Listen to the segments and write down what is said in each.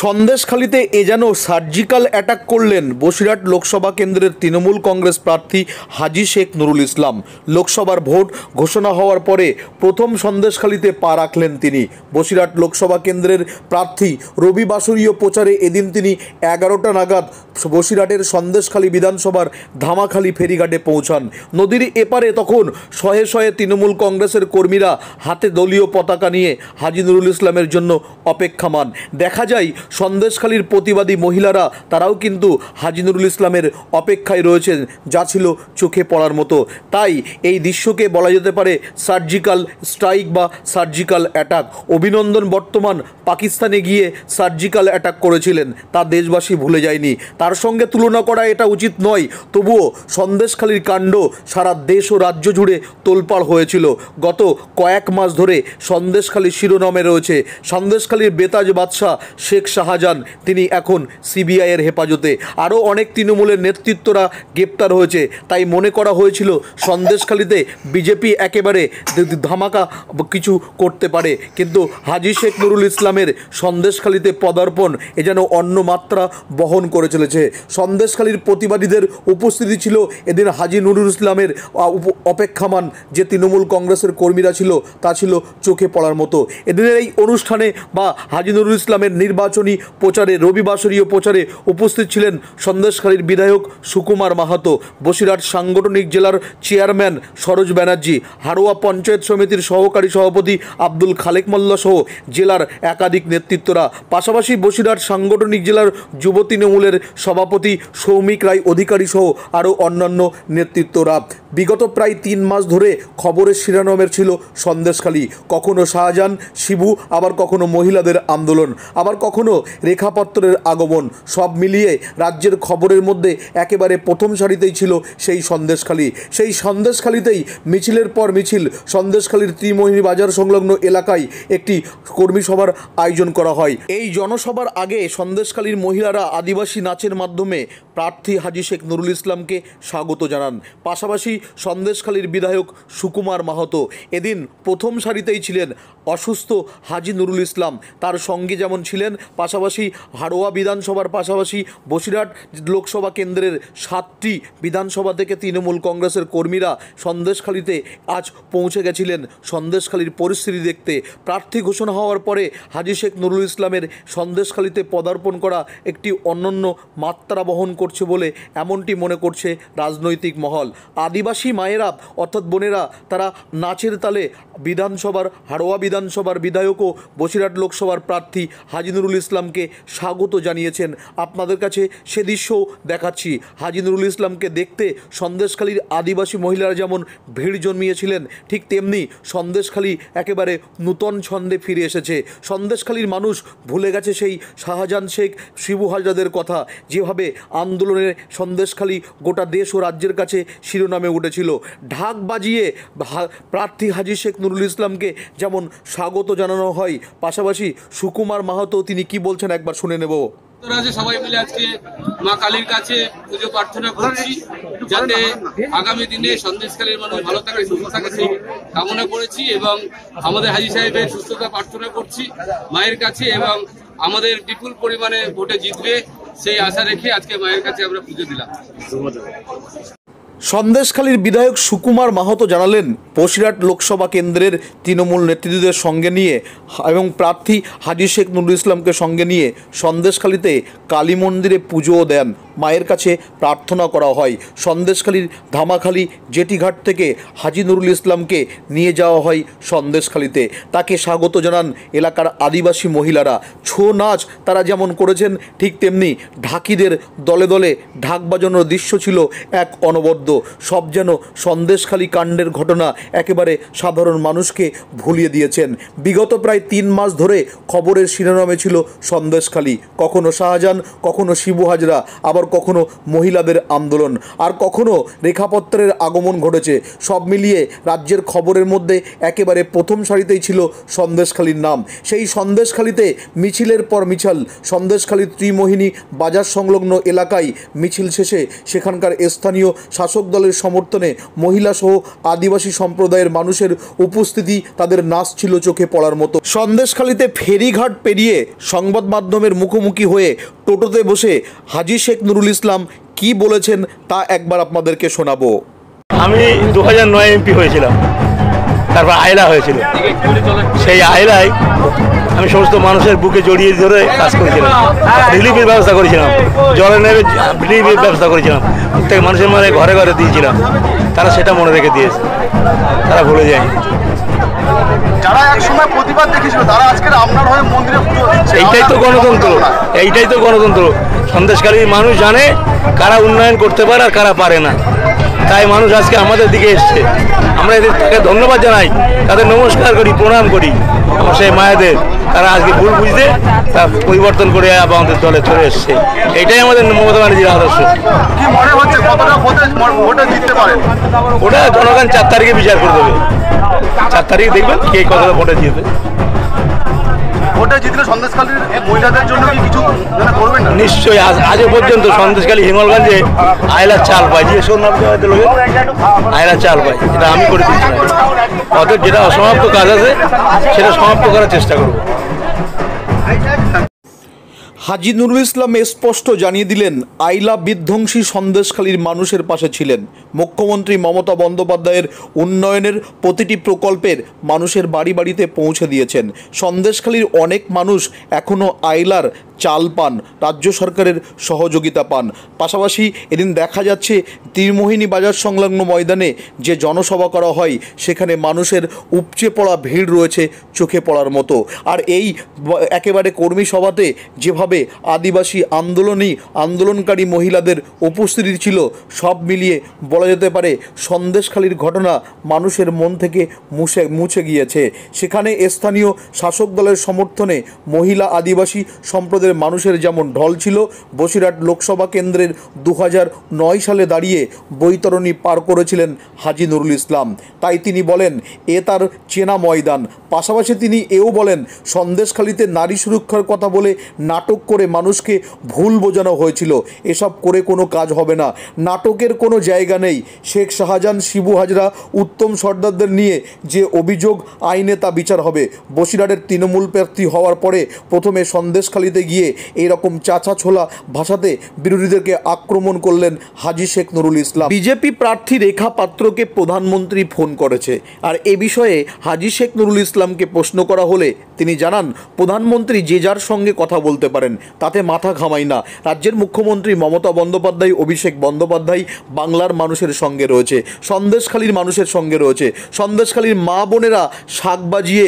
সন্দেশখালীতে এ যেন surgical attack করলেন বসিরহাট লোকসভা কেন্দ্রের তৃণমূল কংগ্রেস প্রার্থী হাজী শেখ নুরুল ইসলাম। লোকসভার ভোট ঘোষণা হওয়ার পরে প্রথম সন্দেশখালীতে পা রাখলেন তিনি। বসিরহাট লোকসভা কেন্দ্রের প্রার্থী রবিবাসরীয় প্রচারে এদিন তিনি 11টা নাগাদ বসিরহাটের সন্দেশখালী বিধানসভার ধামাখালী ফেরিঘাটে পৌঁছান। নদীর এপারে তখন শয়ে শয়ে তৃণমূল কংগ্রেসের কর্মীরা হাতে দলীয় পতাকা নিয়ে হাজী নুরুল ইসলামের জন্য অপেক্ষামান। দেখা যায় সন্দেশখালীর প্রতিবাদী মহিলারা তারাও কিন্তু হাজী নুরুল ইসলামের অপেক্ষায় রয়েছেন, যা ছিল চোখে পড়ার মতো। তাই এই দৃশ্যকে বলা যেতে পারে সার্জিক্যাল স্ট্রাইক বা সার্জিক্যাল অ্যাটাক। অভিনন্দন বর্তমান পাকিস্তানে গিয়ে সার্জিক্যাল অ্যাটাক করেছিলেন, তা দেশবাসী ভুলে যায়নি। তার সঙ্গে তুলনা করা এটা উচিত নয়, তবুও সন্দেশখালীর কাণ্ড সারা দেশ ও রাজ্য জুড়ে তোলপাড় হয়েছিল। গত কয়েক মাস ধরে সন্দেশখালী শিরোনামে রয়েছে। সন্দেশখালীর বেতাজ বাদশাহ শেখ শাহজাহান, তিনি এখন সিবিআইয়ের হেফাজতে। আরও অনেক তৃণমূলের নেতৃত্বরা গ্রেপ্তার হয়েছে। তাই মনে করা হয়েছিল সন্দেশখালীতে বিজেপি একেবারে ধামাকা কিছু করতে পারে, কিন্তু হাজী শেখ নুরুল ইসলামের সন্দেশখালীতে পদার্পণ এ যেন অন্য মাত্রা বহন করে চলেছে। সন্দেশখালীর প্রতিবাদীদের উপস্থিতি ছিল এদিন হাজী নুরুল ইসলামের অপেক্ষামান যে তৃণমূল কংগ্রেসের কর্মীরা ছিল, তা ছিল চোখে পড়ার মতো। এদিনের এই অনুষ্ঠানে বা হাজী নুরুল ইসলামের নির্বাচনী প্রচারে রবিবাসরীয় প্রচারে উপস্থিত ছিলেন সন্দেশখালীর বিধায়ক সুকুমার মাহাতো, বসিরহাট সাংগঠনিক জেলার চেয়ারম্যান সরোজ ব্যানার্জি, হাড়োয়া পঞ্চায়েত সমিতির সহকারী সভাপতি আব্দুল খালেক মোল্লা সহ জেলার একাধিক নেতৃত্বরা। পাশাপাশি বসিরহাট সাংগঠনিক জেলার যুব তৃণমূলের সভাপতি সৌমিক রায় অধিকারী সহ আরও অন্যান্য নেতৃত্বরা। বিগত প্রায় 3 মাস ধরে খবরের শিরোনামের ছিল সন্দেশখালী। কখনো শাহজাহান শিবু, আবার কখনো মহিলাদের আন্দোলন, আবার কখনো রেখাপত্রের আগমন। সব মিলিয়ে রাজ্যের খবরের মধ্যে একেবারে প্রথম সারিতেই ছিল সেই সন্দেশখালী। সেই সন্দেশখালীতেই মিছিলের পর মিছিল সন্দেশখালীর ত্রিমোহিনী বাজার সংলগ্ন এলাকায় একটি কর্মী সভার আয়োজন করা হয়। এই জনসভার আগে সন্দেশখালীর মহিলারা আদিবাসী নাচের মাধ্যমে প্রার্থী হাজী শেখ নুরুল ইসলামকে স্বাগত জানান। পাশাপাশি সন্দেশখালীর বিধায়ক সুকুমার মাহাতো এদিন প্রথম সারিতেই ছিলেন অসুস্থ হাজী নুরুল ইসলাম। তার সঙ্গে যেমন ছিলেন পাশাপাশি হাড়োয়া বিধানসভার পাশাপাশি বসিরহাট লোকসভা কেন্দ্রের 7টি বিধানসভা থেকে তৃণমূল কংগ্রেসের কর্মীরা সন্দেশখালীতে আজ পৌঁছে গেছিলেন সন্দেশখালীর পরিস্থিতি দেখতে। প্রার্থী ঘোষণা হওয়ার পরে হাজী শেখ নুরুল ইসলামের সন্দেশখালীতে পদার্পণ করা একটি অনন্য মাত্রা বহন করছে বলে এমনটি মনে করছে রাজনৈতিক মহল। আদিবাসী মায়েরা অর্থাৎ বোনেরা তারা নাচের তালে বিধানসভার হাড়োয়া বিধানসভার বিধায়ক ও বসিরহাট লোকসভার প্রার্থী হাজী নুরুল ইসলামকে স্বাগত জানিয়েছেন। আপনাদের কাছে সে দৃশ্যও দেখাচ্ছি। হাজী নুরুল ইসলামকে দেখতে সন্দেশখালীর আদিবাসী মহিলারা যেমন ভিড় জমিয়েছিলেন, ঠিক তেমনি সন্দেশখালী একেবারে নূতন ছন্দে ফিরে এসেছে। সন্দেশখালীর মানুষ ভুলে গেছে সেই শাহজাহান শেখ শিবু হাজরাদের কথা, যেভাবে আন্দোলনের সন্দেশখালী গোটা দেশ ও রাজ্যের কাছে শিরোনামে উঠেছিল। ঢাক বাজিয়ে প্রার্থী হাজী শেখ নুরুল ইসলামকে যেমন স্বাগত জানানো হয়, পাশাপাশি সুকুমার মাহাতো তিনি কি বলছেন একবার শুনে নেব। সবাই মিলে আজকে মা কালীর কাছে পুজো প্রার্থনা করছি, যাতে আগামী দিনে সন্দেশখালীর মানুষ ভালো থাকে, সুস্থ থাকে সেই কামনা করেছি এবং আমাদের হাজী সাহেবের সুস্থতা প্রার্থনা করছি মায়ের কাছে, এবং আমাদের বিপুল পরিমাণে ভোটে জিতবে সেই আশা রেখে আজকে মায়ের কাছে আমরা পুজো দিলাম। সন্দেশখালীর বিধায়ক সুকুমার মাহাতো জানালেন, বসিরহাট লোকসভা কেন্দ্রের তৃণমূল নেতৃত্বদের সঙ্গে নিয়ে এবং প্রার্থী হাজী শেখ নুরুল ইসলামকে সঙ্গে নিয়ে সন্দেশখালীতে কালী মন্দিরে পুজোও দেন, মায়ের কাছে প্রার্থনা করা হয়। সন্দেশখালীর ধামাখালী জেটিঘাট থেকে হাজী নুরুল ইসলামকে নিয়ে যাওয়া হয় সন্দেশখালীতে। তাকে স্বাগত জানান এলাকার আদিবাসী মহিলারা। ছৌ নাচ তারা যেমন করেছেন, ঠিক তেমনি ঢাকিদের দলে দলে ঢাক বাজানোর দৃশ্য ছিল এক অনবদ্য। সব যেন সন্দেশখালী কাণ্ডের ঘটনা একেবারে সাধারণ মানুষকে ভুলিয়ে দিয়েছেন। বিগত প্রায় 3 মাস ধরে খবরের শিরোনামে ছিল সন্দেশখালী। কখনো শাহজাহান, কখনো শিবু হাজরা, আবার কখনো মহিলাদের আন্দোলন, আর কখনো রেখাপত্রের আগমন ঘটেছে। সব মিলিয়ে রাজ্যের খবরের মধ্যে একেবারে প্রথম সারিতেই ছিল সন্দেশখালীর নাম। সেই সন্দেশখালীতে মিছিলের পর মিছিল, সন্দেশখালীর ত্রিমোহিনী বাজার সংলগ্ন এলাকায় মিছিল শেষে সেখানকার স্থানীয় শাসক দলের সমর্থনে মহিলাসহ আদিবাসী সম্প্রদায়ের মানুষের উপস্থিতি, তাদের নাচ ছিল চোখে পড়ার মতো। সন্দেশখালীতে ফেরিঘাট পেরিয়ে সংবাদ মাধ্যমের মুখোমুখি হয়ে টোটোতে বসে হাজী শেখ নুরুল ইসলাম কি বলেছেন তা একবার আপনাদেরকে শোনাবো। আমি 2009 এমপি হয়েছিলাম, তারপর আইলা হয়েছিল। সেই আইলায় আমি সমস্ত মানুষের বুকে জড়িয়ে ধরে কাজ করেছিলাম, রিলিফের ব্যবস্থা করেছিলাম, জলে নেমে রিলিফের ব্যবস্থা করেছিলাম, প্রত্যেক মানুষের মানে ঘরে ঘরে দিয়েছিলাম। তারা সেটা মনে রেখে দিয়েছে, তারা ভুলে যায়নি। যারা একসময় প্রতিবাদ দেখেছিল তারা আজকের আপনার হয়ে মন্দিরে পুজো দিচ্ছে। এইটাই তো গণতন্ত্র, এইটাই তো গণতন্ত্র। সন্দেশখালীর মানুষ জানে কারা উন্নয়ন করতে পারে আর কারা পারে না, তাই মানুষ আজকে আমাদের দিকে এসছে। আমরা এদের তাকে ধন্যবাদ জানাই, তাদের নমস্কার করি, প্রণাম করি। আমার সেই মায়েদের, তারা আজকে ভুল বুঝতে তা পরিবর্তন করে আমাদের দলে চলে এসছে। এইটাই আমাদের মমতা ব্যানার্জির আদর্শ। কি মনে হচ্ছে কতটা ভোটে জিততে পারে? ওটা জনগণ 4 তারিখে বিচার করে দেবে। 4 তারিখে দেখবেন কে কতটা ভোটে জিতবে। ভোটে জিতলে সন্দেশখালীর মহিলাদের জন্য কি কিছু করবেন না? নিশ্চয়ই। আজও পর্যন্ত সন্দেশখালী হিঙ্গলগঞ্জে আয়লার চাল পায়, যে আয়লার চাল পায়, এটা আমি করে দিচ্ছি না। অতএব যেটা অসমাপ্ত কাজ আছে সেটা সমাপ্ত করার চেষ্টা করব। হাজী নুরুল ইসলাম স্পষ্ট জানিয়ে দিলেন, আইলা বিধ্বংসী সন্দেশখালীর মানুষের পাশে ছিলেন। মুখ্যমন্ত্রী মমতা বন্দ্যোপাধ্যায়ের উন্নয়নের প্রতিটি প্রকল্পের মানুষের বাড়ি বাড়িতে পৌঁছে দিয়েছেন। সন্দেশখালীর অনেক মানুষ এখনও আইলার চাল পান, রাজ্য সরকারের সহযোগিতা পান। পাশাপাশি এদিন দেখা যাচ্ছে ত্রিমোহিনী বাজার সংলগ্ন ময়দানে যে জনসভা করা হয় সেখানে মানুষের উপচে পড়া ভিড় রয়েছে চোখে পড়ার মতো। আর এই একেবারে কর্মী সভাতে যেভাবে আদিবাসী আন্দোলনকারী মহিলাদের উপস্থিতি ছিল, সব মিলিয়ে বলা যেতে পারে সন্দেশখালীর ঘটনা মানুষের মন থেকে মুছে গিয়েছে। সেখানে স্থানীয় শাসক দলের সমর্থনে মহিলা আদিবাসী সম্প্রদায়ের মানুষের যেমন ঢল ছিল, বসিরহাট লোকসভা কেন্দ্রের 2009 সালে দাঁড়িয়ে বৈতরণী পার করেছিলেন হাজী নুরুল ইসলাম। তাই তিনি বলেন এ তার চেনা ময়দান। পাশাপাশি তিনি এও বলেন সন্দেশখালীতে নারী সুরক্ষার কথা বলে নাটক করে মানুষকে ভুল বোঝানো হয়েছিল। এসব করে কোনো কাজ হবে না, নাটকের কোনো জায়গা নেই। শেখ শাহজাহান, শিবু হাজরা, উত্তম সর্দারদের নিয়ে যে অভিযোগ আইনে তা বিচার হবে। বসিরহাটের তৃণমূল প্রার্থী হওয়ার পরে প্রথমে সন্দেশখালীতে গিয়ে এইরকম চাচা ছোলা ভাষাতে বিরোধীদেরকে আক্রমণ করলেন হাজী শেখ নুরুল ইসলাম। বিজেপি প্রার্থী রেখা পাত্রকে প্রধানমন্ত্রী ফোন করেছে, আর এ বিষয়ে হাজী শেখ নুরুল ইসলামকে প্রশ্ন করা হলে তিনি জানান প্রধানমন্ত্রী যে যার সঙ্গে কথা বলতে পারেন, তাতে মাথা ঘামাই না। রাজ্যের মুখ্যমন্ত্রী মমতা বন্দ্যোপাধ্যায়, অভিষেক বন্দ্যোপাধ্যায় বাংলার মানুষের সঙ্গে রয়েছে, সন্দেশখালীর মানুষের সঙ্গে রয়েছে। সন্দেশখালীর মা বোনেরা শাক বাজিয়ে,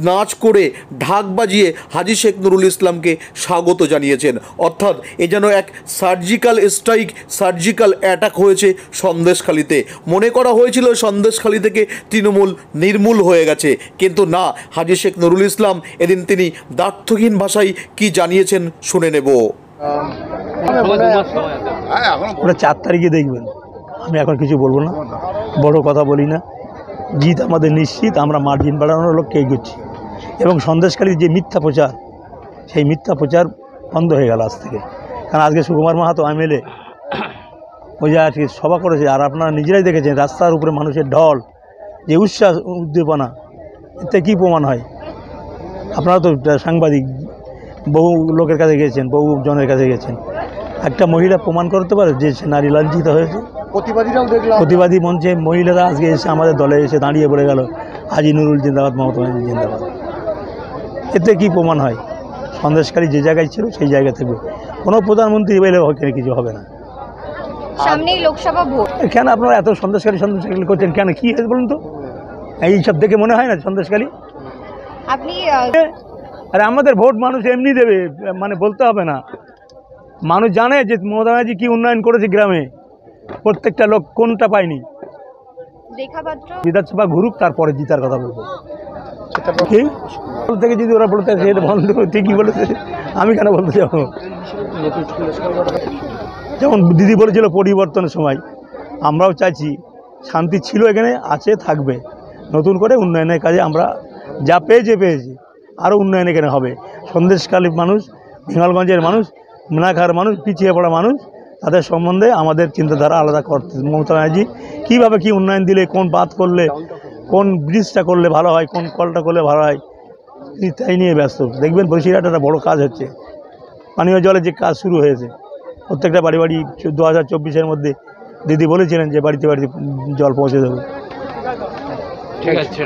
নাচ করে, ঢাক বাজিয়ে হাজী শেখ নুরুল ইসলামকে স্বাগত জানিয়েছেন। অর্থাৎ এ যেন এক সার্জিক্যাল স্ট্রাইক, সার্জিক্যাল অ্যাটাক হয়েছে সন্দেশখালীতে। মনে করা হয়েছিল সন্দেশখালী থেকে তৃণমূল নির্মূল হয়ে গেছে, কিন্তু না। হাজী শেখ নুরুল ইসলাম এদিন তিনি দ্ব্যর্থহীন ভাষায় কি জানিয়েছেন শুনে নেব। ওরা 4 তারিখে দেখবেন, আমি এখন কিছু বলবো না, বড় কথা বলি না। জিত আমাদের নিশ্চিত, আমরা মার্জিন বাড়ানোর লক্ষ্যে এগোচ্ছি। এবং সন্দেশখালীর যে মিথ্যা প্রচার, সেই মিথ্যা প্রচার বন্ধ হয়ে গেল আজ থেকে। কারণ আজকে সুকুমার মাহাতো এমএলএ ওই যে আজকে সভা করেছে, আর আপনারা নিজেরাই দেখেছেন রাস্তার উপরে মানুষের ঢল, যে উচ্ছ্বাস উদ্দীপনা, এতে কী প্রমাণ হয়? আপনারা তো সাংবাদিক, বহু লোকের কাছে গিয়েছেন, বহু জনের কাছে গেছেন। একটা মহিলা প্রমাণ করতে পারে যে সে নারী লাঞ্ছিত হয়েছে? প্রতিবাদী মঞ্চে মহিলারা আজকে এসে আমাদের দলে এসে দাঁড়িয়ে বলে গেল হাজী নুরুল জিন্দাবাদ, মমতা ব্যানার্জি জিন্দাবাদ। এতে কি প্রমাণ হয়? সন্দেশখালী যে জায়গায় ছিল সেই জায়গা থেকে কোনো প্রধানমন্ত্রী এলে ওখানে কিছু হবে না। সামনেই লোকসভা ভোট, কেন আপনারা এত সন্দেশখালী করছেন কেন? কি হয়েছে বলুন তো? এইসব দেখে মনে হয় না সন্দেশখালী? আপনি আরে আমাদের ভোট মানুষ এমনি দেবে, মানে বলতে হবে না। মানুষ জানে যে মমতা ব্যানার্জি কী উন্নয়ন করেছে গ্রামে, প্রত্যেকটা লোক কোনটা পায়নি। রেখাপাত্র বিধানসভা ঘুরুক, তারপরে জিতার কথা বলবো। কি থেকে যদি ওরা বলতে সেটা বন্ধ, ঠিকই বলেছে, আমি কেন বলতে যাবো? যেমন দিদি বলেছিল পরিবর্তনের সময়, আমরাও চাইছি শান্তি ছিল এখানে, আছে, থাকবে। নতুন করে উন্নয়নের কাজে আমরা যা পেয়েছি আরও উন্নয়ন এখানে হবে। সন্দেশখালী মানুষ, হিঙ্গলগঞ্জের মানুষ, মেনাখার মানুষ, পিছিয়ে পড়া মানুষ, তাদের সম্বন্ধে আমাদের চিন্তাধারা আলাদা করতে। মমতা ব্যানার্জি কীভাবে কী উন্নয়ন দিলে, কোন বাঁধ করলে, কোন ব্রিজটা করলে ভালো হয়, কোন কলটা করলে ভালো হয়, তাই নিয়ে ব্যস্ত। দেখবেন বসিরহাট একটা বড়ো কাজ হচ্ছে, পানীয় জলের যে কাজ শুরু হয়েছে, প্রত্যেকটা বাড়ি 2024-এর মধ্যে দিদি বলেছিলেন যে বাড়িতে বাড়িতে জল পৌঁছে দেবে। ঠিক আছে।